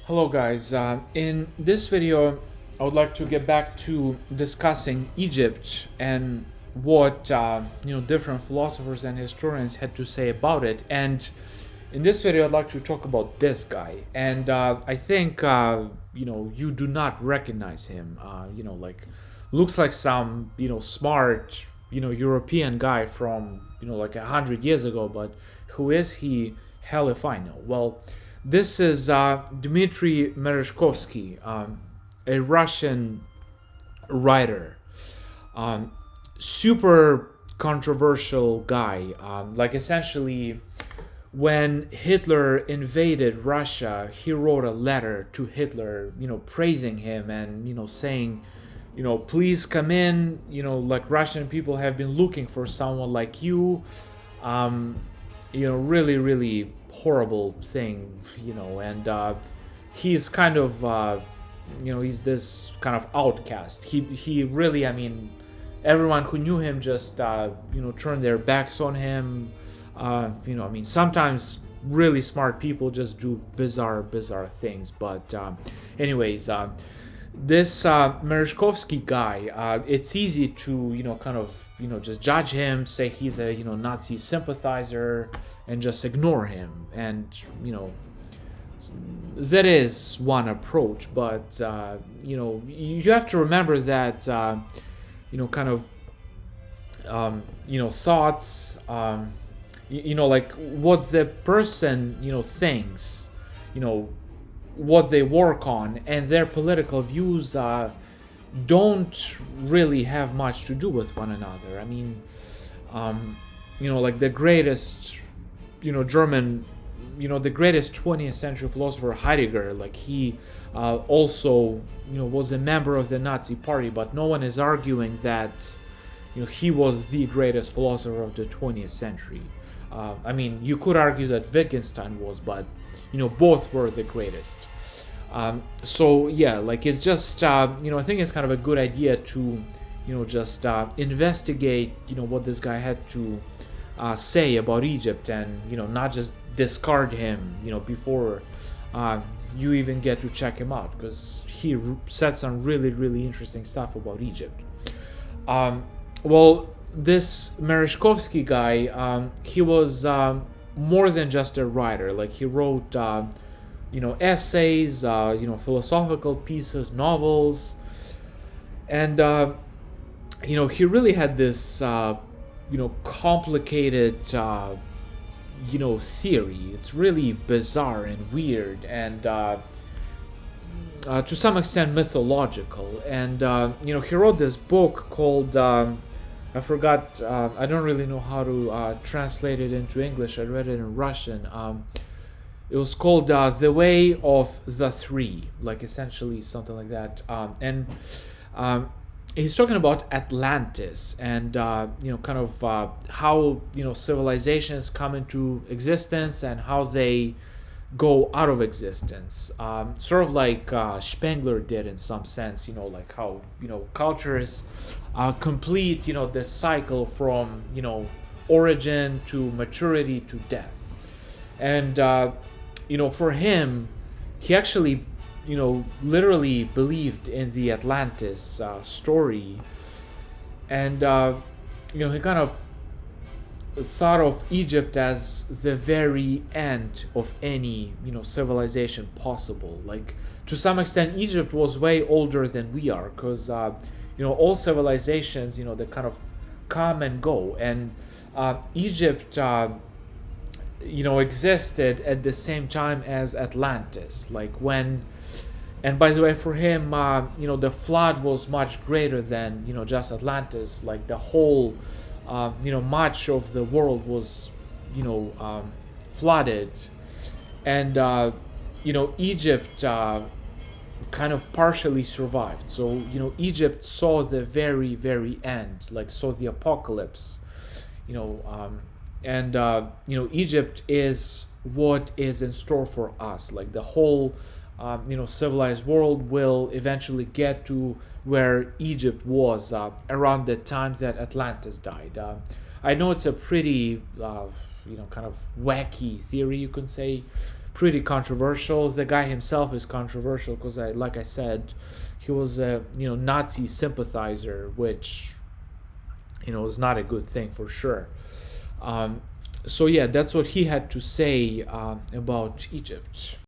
Hello guys, in this video I would like to get back to discussing Egypt and what different philosophers and historians had to say about it. And in this video I'd like to talk about this guy, and I think you do not recognize him. Looks like some smart European guy from like 100 years ago, but who is he? Hell if I know. Well, this is Dmitry Merezhkovsky, a Russian writer, super controversial guy. Essentially, when Hitler invaded Russia, he wrote a letter to Hitler, praising him and saying, please come in. Like Russian people have been looking for someone like you. Really, really horrible thing, and he's kind of, he's this kind of outcast. He really, I mean, everyone who knew him just, turned their backs on him. Sometimes really smart people just do bizarre things. But anyways, this Merezhkovsky guy, it's easy to just judge him, say he's a Nazi sympathizer, and just ignore him. And that is one approach. But you have to remember that thoughts, like what the person thinks, what they work on, and their political views don't really have much to do with one another. I mean, like the greatest, German, the greatest 20th century philosopher Heidegger, like he also, was a member of the Nazi party, but no one is arguing that, he was the greatest philosopher of the 20th century. You could argue that Wittgenstein was, but both were the greatest. So yeah, like it's just I think it's kind of a good idea to just investigate what this guy had to say about Egypt, and not just discard him before you even get to check him out, because he said some really interesting stuff about Egypt. Well, this Merezhkovsky guy, he was more than just a writer. Like he wrote essays, philosophical pieces, novels, and he really had this complicated theory. It's really bizarre and weird, and to some extent mythological. And he wrote this book called I forgot. I don't really know how to translate it into English. I read it in Russian. It was called "The Way of the Three," like essentially something like that. And he's talking about Atlantis and how civilizations come into existence and how they go out of existence. Sort of like Spengler did in some sense. Like how cultures complete this cycle from origin to maturity to death. And for him, he actually literally believed in the Atlantis story, and he kind of thought of Egypt as the very end of any civilization possible. Like to some extent, Egypt was way older than we are, because all civilizations they kind of come and go, and Egypt existed at the same time as Atlantis. Like when, and by the way, for him, the flood was much greater than just Atlantis. Like the whole, much of the world was, flooded, and Egypt kind of partially survived. So Egypt saw the very end, like saw the apocalypse, and Egypt is what is in store for us. Like the whole civilized world will eventually get to where Egypt was around the time that Atlantis died. I know it's a pretty kind of wacky theory, you can say, pretty controversial. The guy himself is controversial because, like I said, he was a Nazi sympathizer, which is not a good thing for sure. So yeah, that's what he had to say about Egypt.